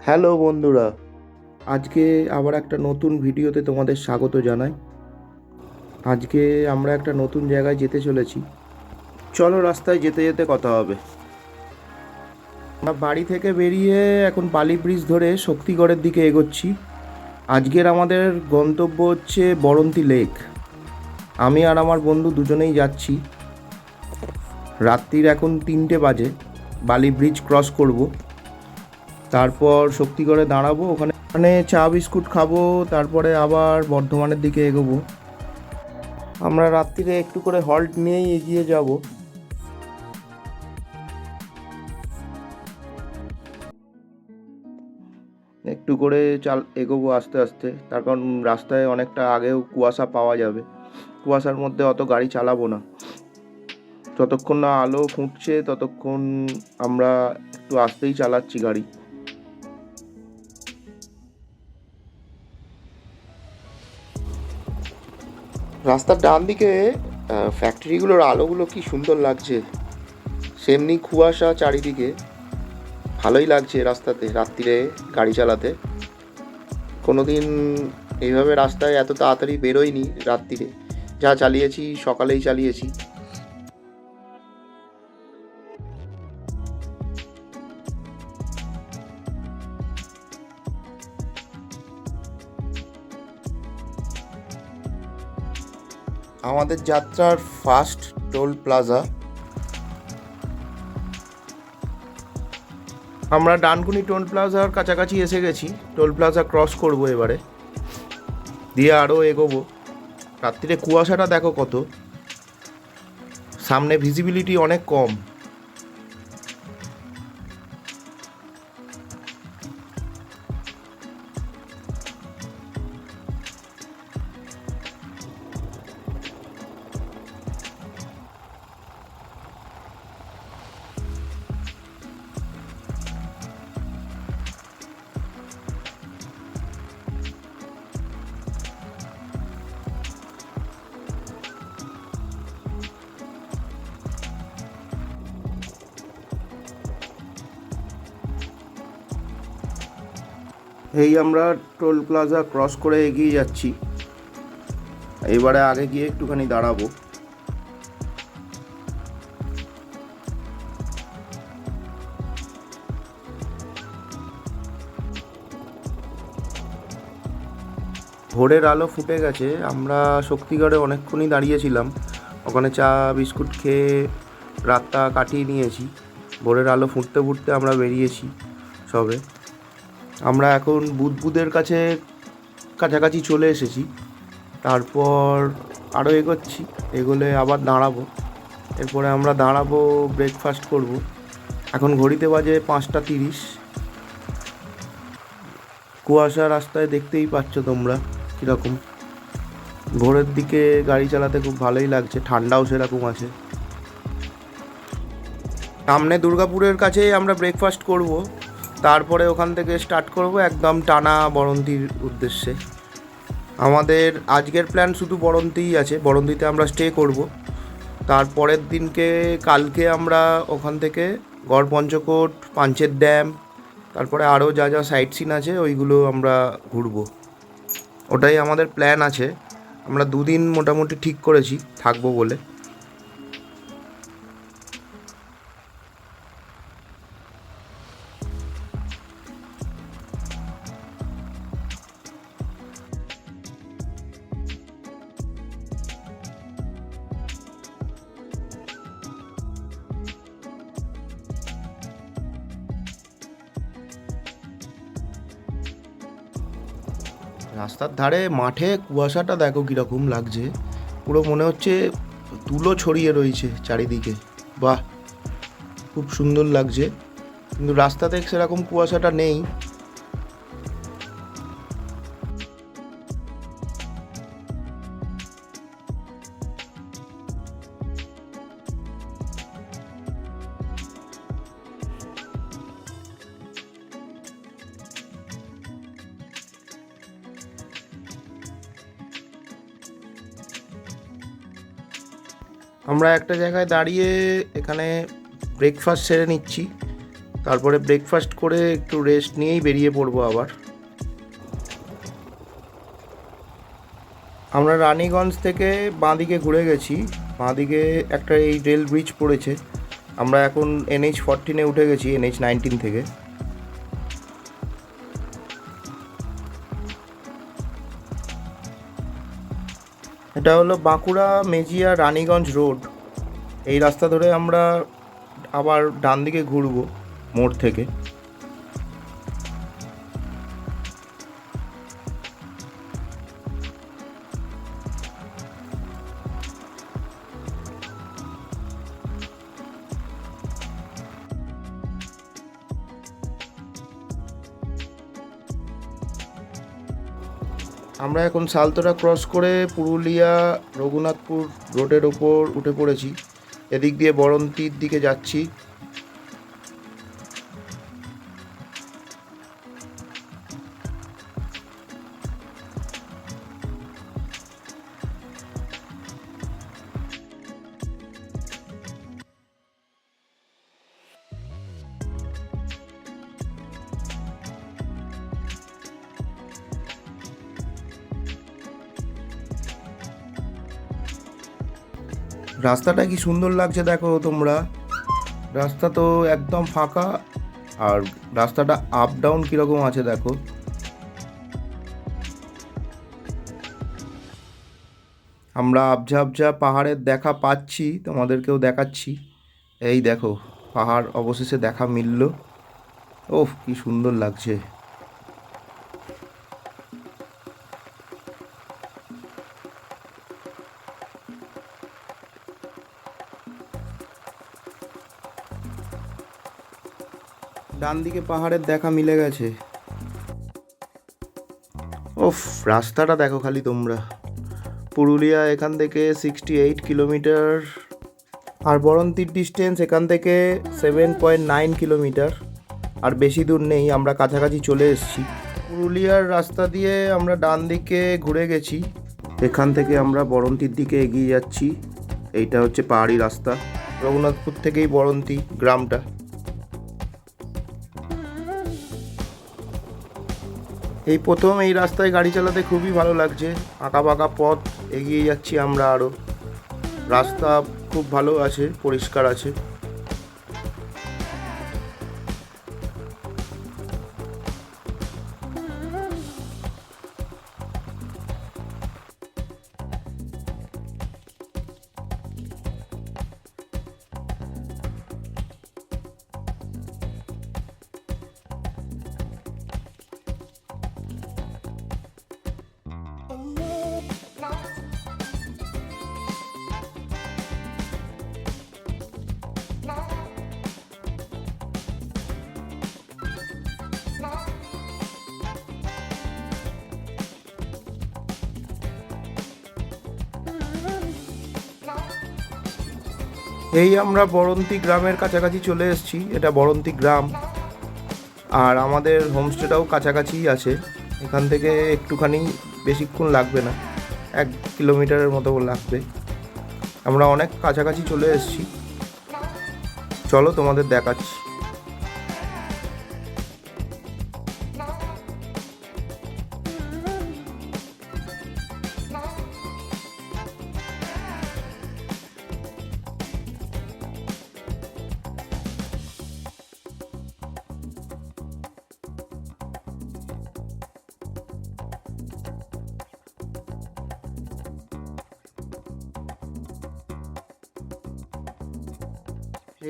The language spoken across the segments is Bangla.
হ্যালো বন্ধুরা, আজকে আবার একটা নতুন ভিডিওতে তোমাদের স্বাগত জানাই। আজকে আমরা একটা নতুন জায়গায় যেতে চলেছি। চলো রাস্তায় যেতে যেতে কথা হবে। আমরা বাড়ি থেকে বেরিয়ে এখন বালি ব্রিজ ধরে শক্তিগড়ের দিকে এগোচ্ছি। আজকের আমাদের গন্তব্য হচ্ছে বরন্তী লেক। আমি আর আমার বন্ধু দুজনেই যাচ্ছি। রাত্রির এখন 3টে বাজে। বালি ব্রিজ ক্রস করব, তারপর শক্তিগড়ে দাঁড়াবো। ওখানে চা বিস্কুট খাবো, তারপরে আবার বর্ধমানের দিকে এগোবো। আমরা রাত্রিরে একটু করে হল্ট নিয়েই এগিয়ে যাব। একটু করে এগোবো আস্তে আস্তে, তার কারণ রাস্তায় অনেকটা আগেও কুয়াশা পাওয়া যাবে। কুয়াশার মধ্যে অত গাড়ি চালাবো না। যতক্ষণ না আলো ফুটছে ততক্ষণ আমরা একটু আস্তেই চালাচ্ছি গাড়ি। রাস্তার ডান দিকে ফ্যাক্টরিগুলোর আলোগুলো কি সুন্দর লাগছে, সেমনি কুয়াশা চারিদিকে। ভালোই লাগছে রাস্তাতে রাত্রিরে গাড়ি চালাতে। কোনোদিন এইভাবে রাস্তায় এত তাড়াতাড়ি বেরোয়নি রাত্রিরে। যা চালিয়েছি সকালেই চালিয়েছি। আমাদের যাত্রার ফার্স্ট টোল প্লাজা। আমরা ডানকুনি টোল প্লাজার কাছাকাছি এসে গেছি। টোল প্লাজা ক্রস করব এবারে, দিয়ে আরও এগোবো। রাত্রিরে কুয়াশাটা দেখো কত, সামনে ভিজিবিলিটি অনেক কম। এই আমরা টোল প্লাজা ক্রস করে এগিয়ে যাচ্ছি। এবারে আগে গিয়ে একটুখানি দাঁড়াবো। ভোরের আলো ফুটে গেছে। আমরা শক্তিগড়ে অনেকক্ষণই দাঁড়িয়েছিলাম, ওখানে চা বিস্কুট খেয়ে রাতটা কাটিয়ে নিয়েছি। ভোরের আলো ফুটতে ফুটতে আমরা বেরিয়েছি সবে। আমরা এখন বুদবুদের কাছাকাছি চলে এসেছি। তারপর আরও এগোচ্ছি, এগোলে আবার দাঁড়াবো। এরপরে আমরা দাঁড়াবো, ব্রেকফাস্ট করব। এখন ঘড়িতে বাজে 5টা 30। কুয়াশা রাস্তায় দেখতেই পাচ্ছ তোমরা কীরকম। ভোরের দিকে গাড়ি চালাতে খুব ভালোই লাগছে, ঠান্ডাও সেরকম আছে। সামনে দুর্গাপুরের কাছেই আমরা ব্রেকফাস্ট করব, তারপরে ওখান থেকে স্টার্ট করব একদম টানা বরন্তির উদ্দেশ্যে। আমাদের আজকের প্ল্যান শুধু বরন্তিই আছে, বরন্তিতে আমরা স্টে করব। তারপরের দিনকে কালকে আমরা ওখান থেকে গড়পঞ্চকোট, পাঞ্চের ড্যাম, তারপরে আরও যা যা সাইট সিন আছে ওইগুলো আমরা ঘুরবো। ওটাই আমাদের প্ল্যান আছে। আমরা 2 দিন মোটামুটি ঠিক করেছি থাকবো বলে। রাস্তার ধারে মাঠে কুয়াশাটা দেখো কীরকম লাগছে, পুরো মনে হচ্ছে তুলো ছড়িয়ে রয়েছে চারিদিকে। বাহ, খুব সুন্দর লাগছে। কিন্তু রাস্তাতে সেরকম কুয়াশাটা নেই। আমরা একটা জায়গায় দাঁড়িয়ে এখানে ব্রেকফাস্ট সেরে নিচ্ছি। তারপরে ব্রেকফাস্ট করে একটু রেস্ট নিয়েই বেরিয়ে পড়বো আবার। আমরা রানীগঞ্জ থেকে বাঁদিকে ঘুরে গেছি। বাঁদিকে একটা এই রেল ব্রিজ পড়েছে। আমরা এখন NH-14 উঠে গেছি NH-19 থেকে। এটা হলো বাঁকুড়া মেজিয়া রানীগঞ্জ রোড। এই রাস্তা ধরে আমরা আবার ডান দিকে ঘুরবো মোড় থেকে। আমরা এখন সালতোরা ক্রস করে পুরুলিয়া রঘুনাথপুর রোডের ওপর উঠে পড়েছি। এদিক দিয়ে বরন্তির দিকে যাচ্ছি। রাস্তাটা কি সুন্দর লাগছে দেখো তোমরা। রাস্তা তো একদম ফাঁকা, আর রাস্তাটা আপ ডাউন কীরকম আছে দেখো। আমরা আবঝা আবঝা পাহাড়ের দেখা পাচ্ছি, তোমাদেরকেও দেখাচ্ছি। এই দেখো পাহাড় অবশেষে দেখা মিলল। ওহ কি সুন্দর লাগছে। ডান দিকে পাহাড়ের দেখা মিলে গেছে। ওফ রাস্তাটা দেখো খালি তোমরা। পুরুলিয়া এখান থেকে 68 কিলোমিটার, আর বরন্তির ডিস্টেন্স এখান থেকে 7.9 কিলোমিটার। আর বেশি দূর নেই, আমরা কাছাকাছি চলে এসেছি। পুরুলিয়ার রাস্তা দিয়ে আমরা ডান দিকে ঘুরে গেছি। এখান থেকে আমরা বরন্তির দিকে এগিয়ে যাচ্ছি। এইটা হচ্ছে পাহাড়ি রাস্তা। রঘুনাথপুর থেকেই বরন্তি গ্রামটা। এই প্রথম এই রাস্তায় গাড়ি চালাতে খুবই ভালো লাগছে। আঁকা বাঁকা পথ, এগিয়ে যাচ্ছি আমরা আরও। রাস্তা খুব ভালো আছে, পরিষ্কার আছে। এই আমরা বরন্তি গ্রামের কাছাকাছি চলে এসেছি। এটা বরন্তি গ্রাম, আর আমাদের হোমস্টেটাও কাছাকাছিই আছে। এখান থেকে একটুখানি বেশিক্ষণ লাগবে না, 1 কিলোমিটারের মতো লাগবে। আমরা অনেক কাছাকাছি চলে এসেছি। চলো তোমাদের দেখাচ্ছি।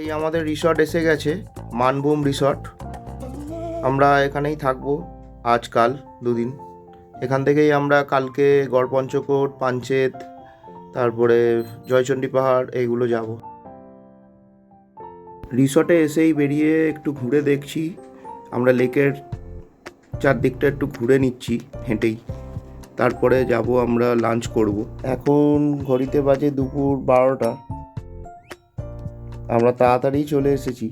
এই আমাদের রিসর্ট এসে গেছে, মানভূম রিসর্ট। আমরা এখানেই থাকবো আজকাল 2 দিন। এখান থেকেই আমরা কালকে গড়পঞ্চকোট, পাঞ্চেত, তারপরে জয়চণ্ডী পাহাড় এইগুলো যাব। রিসর্টে এসেই বেরিয়ে একটু ঘুরে দেখছি। আমরা লেকের চারদিকটা একটু ঘুরে নিচ্ছি হেঁটেই। তারপরে যাব আমরা লাঞ্চ করব। এখন ঘড়িতে বাজে দুপুর 12টা। আমরা তাড়াতাড়ি চলে এসেছি।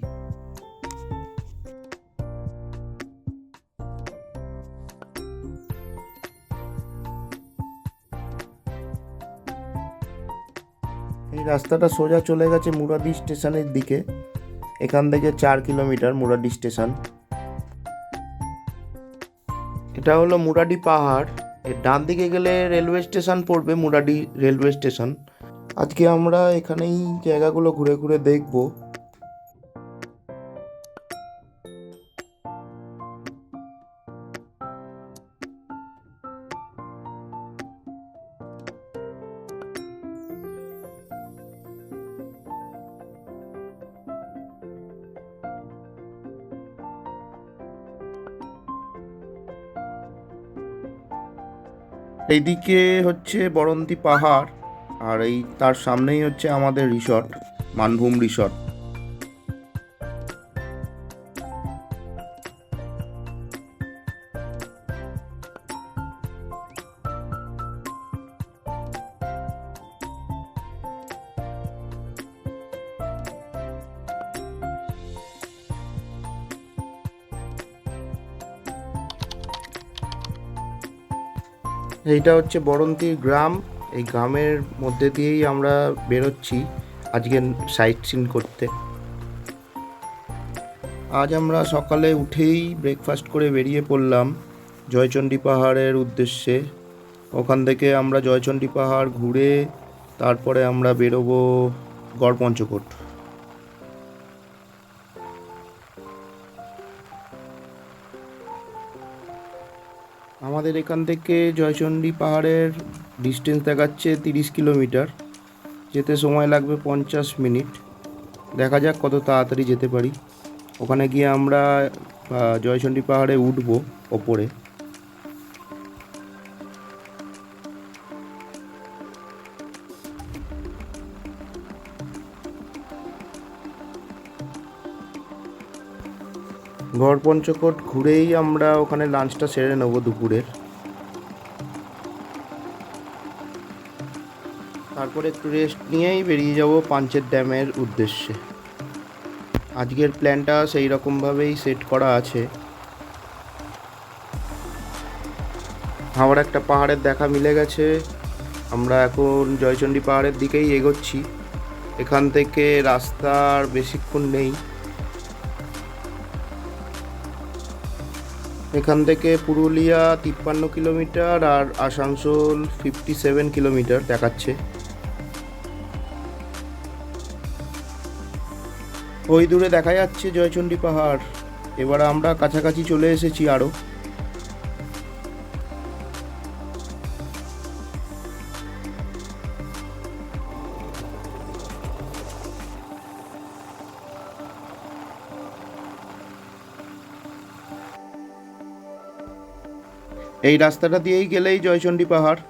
এই রাস্তাটা সোজা চলে গেছে মুরাদি স্টেশনের দিকে। এখান থেকে 4 কিলোমিটার মুরাডি স্টেশন। এটা হলো মুরাডি পাহাড়। এর ডান দিকে গেলে রেলওয়ে স্টেশন পড়বে, মুরাডি রেলওয়ে স্টেশন। আজকে আমরা এখানেই জায়গাগুলো ঘুরে ঘুরে দেখব। এইদিকে হচ্ছে বরন্তি পাহাড়, আর এই তার সামনেই হচ্ছে আমাদের রিসর্ট, মানভূম রিসর্ট। এইটা হচ্ছে বরন্তির গ্রাম। এই গ্রামের মধ্যে দিয়েই আমরা বেরোচ্ছি আজকে সাইট সিন করতে। আজ আমরা সকালে উঠেই ব্রেকফাস্ট করে বেরিয়ে পড়লাম জয়চণ্ডী পাহাড়ের উদ্দেশ্যে। ওখান থেকে আমরা জয়চণ্ডী পাহাড় ঘুরে তারপরে আমরা বেরোবো গড়পঞ্চকোট। আমাদের এখান থেকে জয়চণ্ডী পাহাড়ের ডিস্টেন্স দেখাচ্ছে 30 কিলোমিটার। যেতে সময় লাগবে 50 মিনিট। দেখা যাক কত তাড়াতাড়ি যেতে পারি। ওখানে গিয়ে আমরা জয়চণ্ডী পাহাড়ে উঠবো ওপরে। গড়পঞ্চকোট ঘুরেই আমরা ওখানে লাঞ্চটা সেরে নেবো দুপুরের। তারপরে একটু রেস্ট নিয়েই বেরিয়ে যাব পাঞ্চেত ড্যামের উদ্দেশ্যে। আজকের প্ল্যানটা সেই রকমভাবেই সেট করা আছে। আমার একটা পাহাড়ের দেখা মিলে গেছে। আমরা এখন জয়চণ্ডী পাহাড়ের দিকেই এগোচ্ছি। এখান থেকে রাস্তা আর বেশিক্ষণ নেই। এখান থেকে পুরুলিয়া 53 কিলোমিটার আর আসানসোল 57 কিলোমিটার দেখাচ্ছে। ওই দূরে দেখা যাচ্ছে জয়চণ্ডী পাহাড়। এবার আমরা কাছাকাছি চলে এসেছি আরও। এই রাস্তাটা দিয়েই গেলেই জয়চণ্ডী পাহাড়।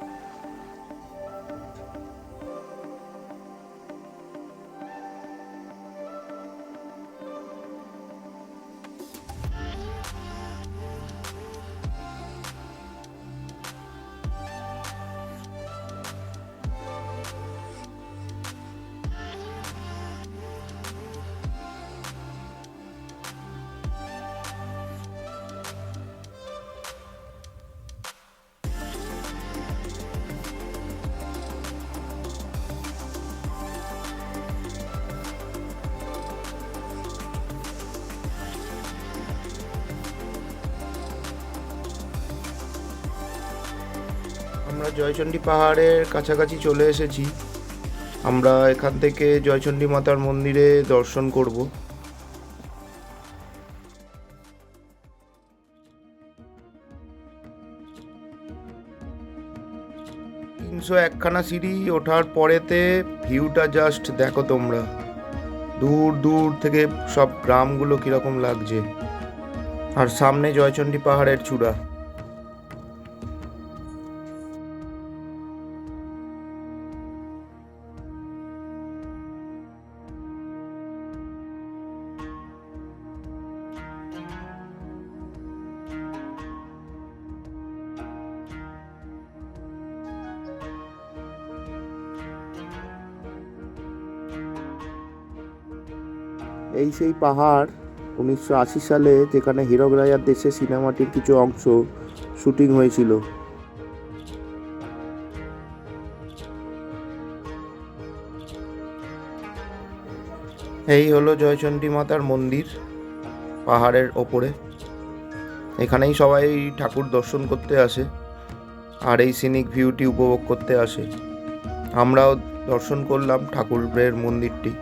আমরা জয়চণ্ডী পাহাড়ের কাছাকাছি চলে এসেছি। আমরা এখান থেকে জয়চণ্ডী মাতার মন্দিরে দর্শন করব। 301খানা সিঁড়ি ওঠার পরেতে ভিউটা জাস্ট দেখো তোমরা। দূর দূর থেকে সব গ্রামগুলো কীরকম লাগছে, আর সামনে জয়চণ্ডী পাহাড়ের চূড়া। এই সেই পাহাড় 1980 সালে যেখানে হীরক রাজার দেশে সিনেমাটির কিছু অংশ শুটিং হয়েছিল। এই হলো জয়চণ্ডী মাতার মন্দির, পাহাড়ের ওপরে। এখানেই সবাই ঠাকুর দর্শন করতে আসে আর এই সিনিক ভিউটি উপভোগ করতে আসে। আমরাও দর্শন করলাম ঠাকুরের মন্দিরটি।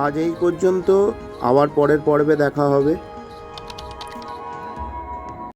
আজ এই পর্যন্ত, আবার পরের পর্বে দেখা হবে।